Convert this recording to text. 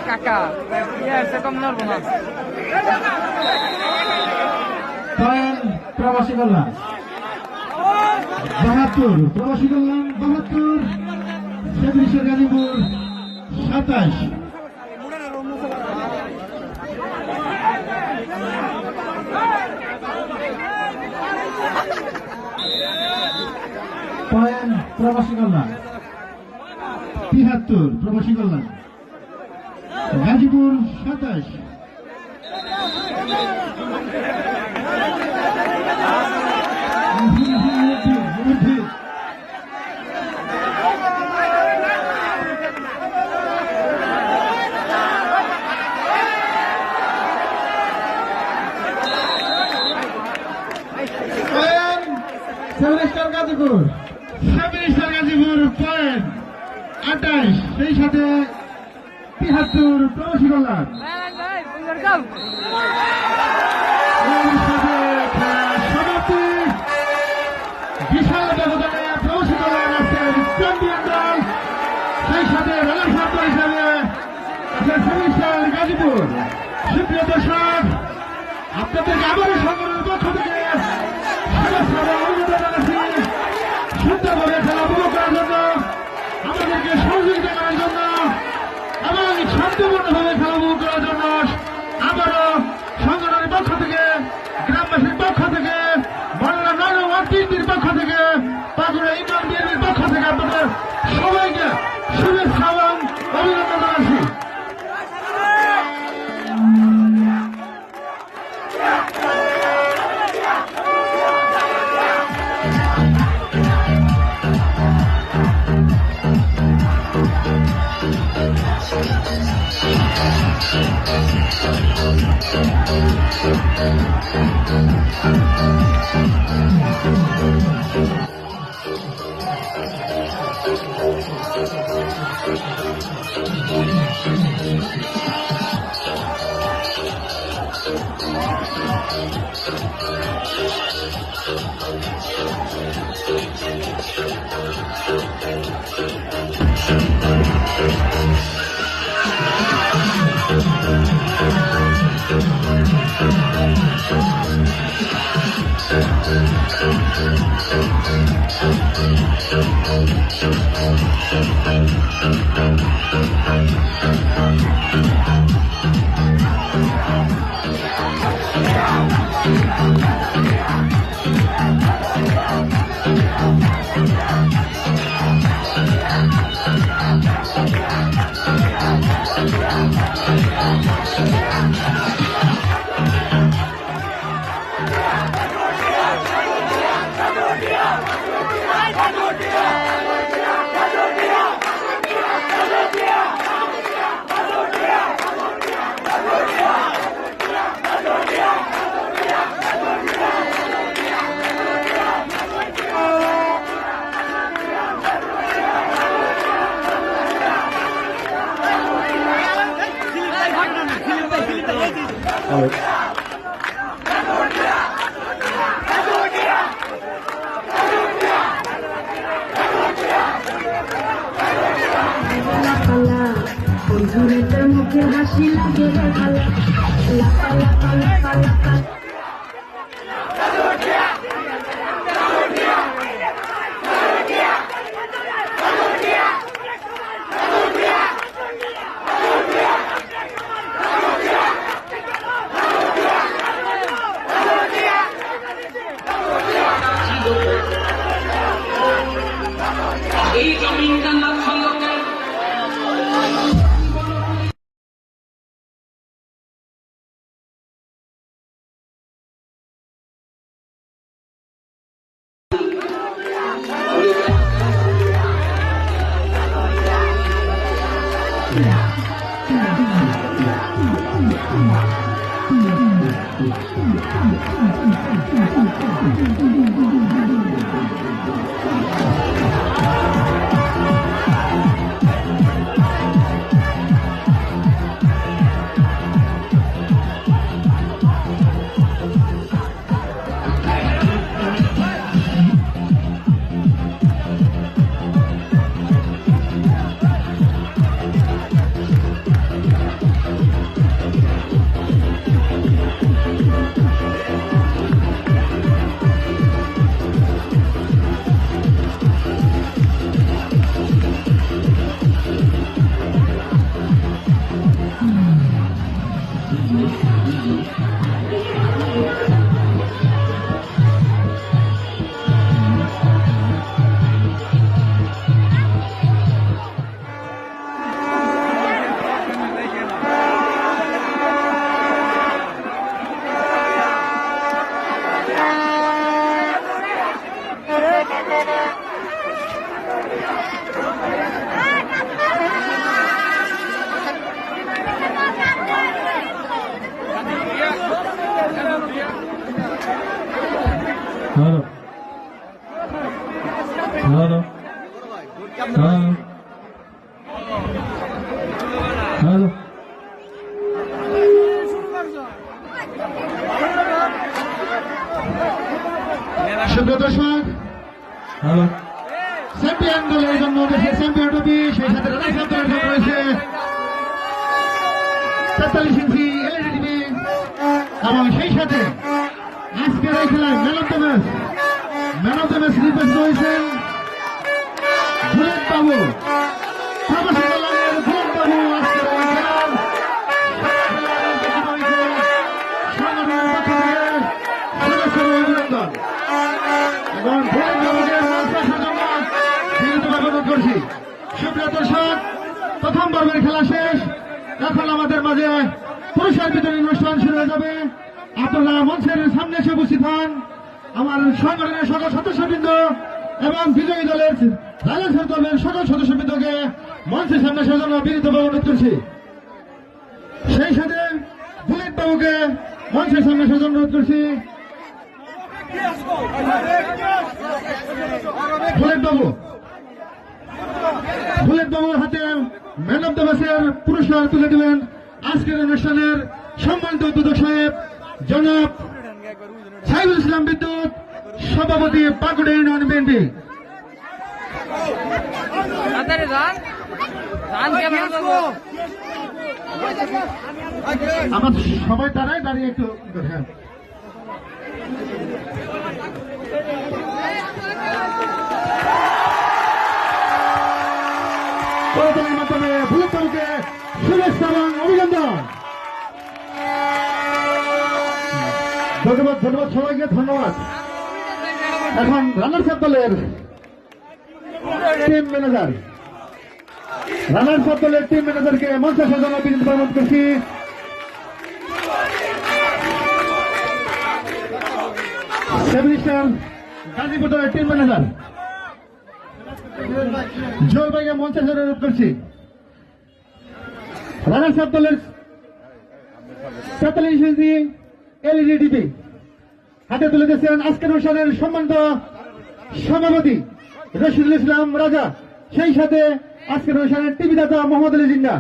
কাকা কম নড়বো না। প্রবাসী কল্যাণ 72, প্রবাসী কল্যাণ 72, সেবরিশের গাজীপুর 27। পয়েন্ট প্রবাসী কল্যাণ 73, প্রবাসী কল্যাণ গাজীপুর 27। সেভেন গাজীপুর 28, সেই সাথে 73, প্রবাসী কল্যাণ। সমাপ্তি বিশাল ব্যবধানে প্রবাসী কল্যাণ আজকের চ্যাম্পিয়ন দল, সেই সাথে রানার শব্দ হিসাবে আছে সেমিস্টার গাজীপুর। সুপ্রিয় দর্শক, আপনাদেরকে আবারও সংগঠনের পক্ষ থেকে শুভেচ্ছা এবং অভিনন্দন জানাচ্ছি। সুন্দরভাবে খেলা উপভোগ করার জন্য, আমাদেরকে সহযোগিতা করার জন্য এবং শান্তিপূর্ণভাবে খেলা উপভোগ করার জন্য আবারও সংগঠনের পক্ষ থেকে, গ্রামবাসীর পক্ষ থেকে, বাংলা নয় ওয়ার্ড টিভির পক্ষ থেকে, পাকুড়া ইমাম বিএনপির পক্ষ থেকে আপনাদের সবাইকে শুভেচ্ছা এবং অভিনন্দন জানাচ্ছি। মুখে হাসি লাগে এই জমিনটা না থাকলে দলের জন্য দেশের চ্যাম্পিয়ন ট্রফি, সেই সাথে রানার্স আপ দলের জন্য রয়েছে 43 ইঞ্চি এলইডি টিভি এবং সেই সাথে আজকের এই খেলায় ম্যান অফ দ্য ম্যাচ নির্বাচিত হয়েছেন বুলেট বাবু। প্রবাসী দলের বুলেট বাবু আজকের এই খেলার সংগঠনের পক্ষ থেকে সদস্যদের অভিনন্দন এবং বুলেট বাবুকে মঞ্চের জন্য বিনীতভাবে অনুরোধ করছি। সুপ্রিয় দর্শক, প্রথম পর্বের খেলা শেষ, এখন আমাদের মাঝে পুরস্কার বিতরণী অনুষ্ঠান শুরু হয়ে যাবে। আপনারা মঞ্চের সামনে এসে উপস্থিত হন। আমার সংগঠনের সকল সদস্যবৃন্দ এবং বিজয়ী দলের রানার্স আপ দলের সকল সদস্যবৃন্দকে মঞ্চের সামনে আসার জন্য বিনীতভাবে অনুরোধ করছি। সেই সাথে বুলেট বাবুকে মঞ্চের সামনে আসার জন্য অনুরোধ করছি। বুলেট বাবুর হাতে ম্যান অফ দ্য ম্যাচের পুরস্কার তুলে দেবেন আজকের অনুষ্ঠানের সম্মানিত উদ্বোধক সাহেব জনাব সাইফুল ইসলাম বিদ্যুৎ, সভাপতি পাকুড়া ইউনিয়ন বিএনপি। আমার সবাই দাঁড়িয়ে একটু হ্যাঁ। করতালির মাধ্যমে বুলেট বাবুকে শুভেচ্ছা এবং অভিনন্দন। ধন্যবাদ সবাইকে, ধন্যবাদ। এখন রানার্স আপ দলের টিম ম্যানেজারকে মঞ্চে সাজানো বিনীত অনুরোধ করছি। গাজীপুর দলের টিম ম্যানেজার জোর ভাইকে মঞ্চে সাজানো অনুরোধ করছি। রানার্স আপ দলের 43 ইঞ্চি এলইডি টিভি হাতে তুলে দিয়েছেন আজকের অনুষ্ঠানের সম্মানিত সভাপতি রশিদুল ইসলাম রাজা, সেই সাথে আজকের অনুষ্ঠানের টিভি দাতা মোহাম্মদ আলী জিন্না।